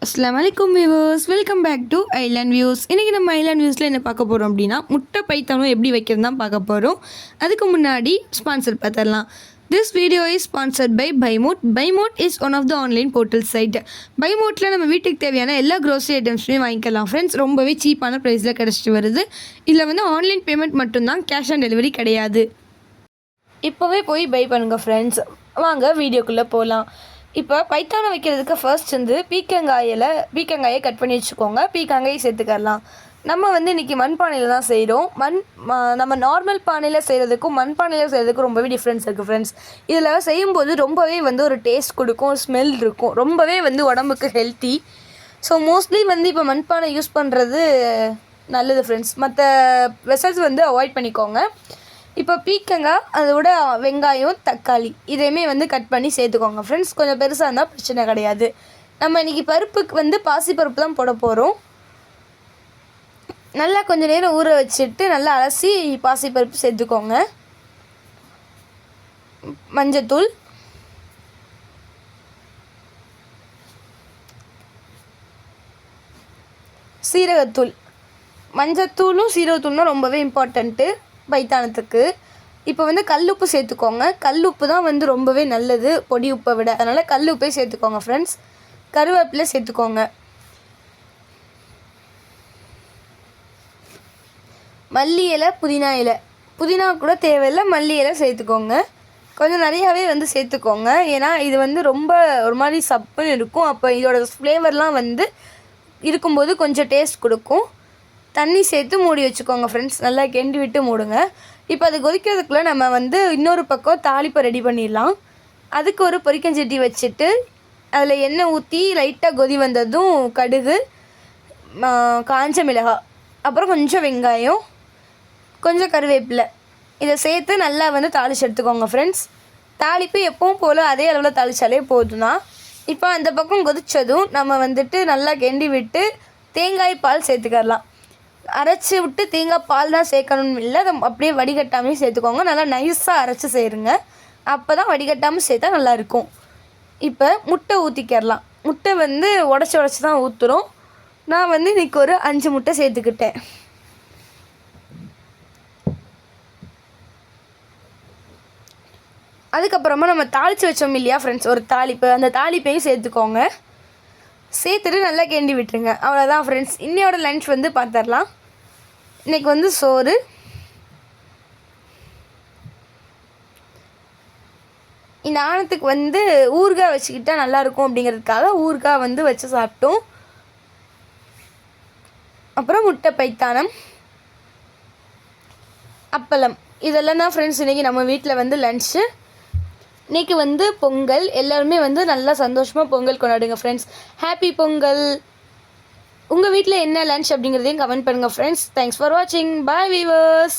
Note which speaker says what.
Speaker 1: அஸ்ஸலாமு அலைக்கும் viewers, welcome back to Island Views. இன்றைக்கி நம்ம ஐலாண்ட் வியூஸில் என்ன பார்க்க போகிறோம் அப்படின்னா, முட்டை பைத்தானும் எப்படி வைக்கிறது தான் பார்க்க போகிறோம். அதுக்கு முன்னாடி ஸ்பான்சர் பார்த்துடலாம். This video is sponsored by Bymot. Bymot is one of the online portal site. பைமோட்டில் நம்ம வீட்டுக்கு தேவையான எல்லா க்ரோசரி ஐட்டம்ஸுமே வாங்கிக்கலாம் ஃப்ரெண்ட்ஸ். ரொம்பவே சீப்பான ப்ரைஸில் கிடச்சிட்டு வருது. இதில் வந்து ஆன்லைன் பேமெண்ட் மட்டும்தான், கேஷ் ஆன் டெலிவரி கிடையாது. இப்போவே போய் பை பண்ணுங்கள் ஃப்ரெண்ட்ஸ். வாங்க வீடியோக்குள்ளே போகலாம். இப்போ பைத்தானை வைக்கிறதுக்கு ஃபர்ஸ்ட் வந்து பீக்கங்காயை கட் பண்ணி வச்சுக்கோங்க. பீக்கங்காயை சேர்த்துக்கலாம். நம்ம வந்து இன்றைக்கி மண்பானையில் தான் செய்கிறோம். நம்ம நார்மல் பானையில் செய்கிறதுக்கும் மண்பானையில் செய்கிறதுக்கும் ரொம்பவே டிஃப்ரென்ஸ் இருக்குது ஃப்ரெண்ட்ஸ். இதில் செய்யும்போது ரொம்பவே வந்து ஒரு டேஸ்ட் கொடுக்கும், ஸ்மெல் இருக்கும், ரொம்பவே வந்து உடம்புக்கு ஹெல்த்தி. ஸோ மோஸ்ட்லி வந்து இப்போ மண்பானை யூஸ் பண்ணுறது நல்லது ஃப்ரெண்ட்ஸ். மற்ற வெசல்ஸ் வந்து அவாய்ட் பண்ணிக்கோங்க. இப்போ பீக்கங்காய், அதோட வெங்காயம், தக்காளி இதையுமே வந்து கட் பண்ணி சேர்த்துக்கோங்க ஃப்ரெண்ட்ஸ். கொஞ்சம் பெருசாக இருந்தால் பிரச்சனை கிடையாது. நம்ம இன்றைக்கி பருப்புக்கு வந்து பாசிப்பருப்பு தான் போட போகிறோம். நல்லா கொஞ்சம் நேரம் ஊற வச்சுட்டு நல்லா அலசி பாசிப்பருப்பு சேர்த்துக்கோங்க. மஞ்சத்தூள், சீரகத்தூள். மஞ்சத்தூளும் சீரகத்தூளும் ரொம்பவே இம்பார்ட்டண்ட்டு பைத்தானத்துக்கு. இப்போ வந்து கல்லுப்பு சேர்த்துக்கோங்க. கல்லுப்பு தான் வந்து ரொம்பவே நல்லது பொடி உப்பை விட. அதனால் கல்லுப்பே சேர்த்துக்கோங்க ஃப்ரெண்ட்ஸ். கருவேப்பிலை சேர்த்துக்கோங்க. மல்லி இலை, புதினா இலை. புதினா கூட தேவையில்லை, மல்லி இலை சேர்த்துக்கோங்க. கொஞ்சம் நிறையாவே வந்து சேர்த்துக்கோங்க. ஏன்னா இது வந்து ரொம்ப ஒரு மாதிரி சப்புன்னு இருக்கும். அப்போ இதோட ஃப்ளேவர்லாம் வந்து இருக்கும்போது கொஞ்சம் டேஸ்ட் கொடுக்கும். தண்ணி சேர்த்து மூடி வச்சுக்கோங்க ஃப்ரெண்ட்ஸ். நல்லா கிண்டி விட்டு மூடுங்க. இப்போ அது கொதிக்கிறதுக்குள்ளே நம்ம வந்து இன்னொரு பக்கம் தாளிப்பை ரெடி பண்ணிடலாம். அதுக்கு ஒரு பொரிக்கஞ்சட்டி வச்சுட்டு அதில் எண்ணெய் ஊற்றி லைட்டாக கொதி வந்ததும் கடுகு, காஞ்ச மிளகாய், அப்புறம் கொஞ்சம் வெங்காயம், கொஞ்சம் கருவேப்பிலை இதை சேர்த்து நல்லா வந்து தாளித்து எடுத்துக்கோங்க ஃப்ரெண்ட்ஸ். தாளிப்பு எப்பவும் போல் அதே அளவில் தாளித்தாலே போதும் தான். இப்போ அந்த பக்கம் கொதித்ததும் நம்ம வந்துட்டு நல்லா கிண்டி விட்டு தேங்காய் பால் சேர்த்துக்கலாம். அரைச்சி விட்டு தேங்காய் பால் தான் சேர்க்கணும்னு இல்லை, அதை அப்படியே வடிகட்டாமே சேர்த்துக்கோங்க. நல்லா நைஸாக அரைச்சி செய்யுங்க. அப்போ தான் வடிகட்டாமல் சேர்த்தா நல்லாயிருக்கும். இப்போ முட்டை ஊற்றிக்கிறலாம். முட்டை வந்து உடச்சி தான் ஊற்றுறோம். நான் வந்து இன்றைக்கி ஒரு 5 முட்டை சேர்த்துக்கிட்டேன். அதுக்கப்புறமா நம்ம தாளித்து வச்சோம் இல்லையா ஃப்ரெண்ட்ஸ், ஒரு தாளிப்பு, அந்த தாளிப்பையும் சேர்த்துக்கோங்க. சேர்த்துட்டு நல்லா கிண்டி விட்டுருங்க. அவ்வளோதான் ஃப்ரெண்ட்ஸ். இன்னையோட லன்ச் வந்து பார்த்துடலாம். இன்றைக்கி வந்து சோறு, இந்த ஆணத்துக்கு வந்து ஊறுகாய் வச்சுக்கிட்டா நல்லாயிருக்கும் அப்படிங்கிறதுக்காக ஊறுகாய் வந்து வச்சு சாப்பிட்டோம். அப்புறம் முட்டை பைத்தானம், அப்பளம், இதெல்லாம் தான் ஃப்ரெண்ட்ஸ் இன்றைக்கி நம்ம வீட்டில் வந்து லன்ச்சு. இன்றைக்கி வந்து பொங்கல். எல்லாருமே வந்து நல்லா சந்தோஷமாக பொங்கல் கொண்டாடுங்க ஃப்ரெண்ட்ஸ். ஹாப்பி பொங்கல். உங்கள் வீட்டில் என்ன லன்ச் அப்படிங்கிறதையும் கமெண்ட் பண்ணுங்கள் ஃப்ரெண்ட்ஸ். தேங்க்ஸ் ஃபார் வாட்சிங். Bye viewers.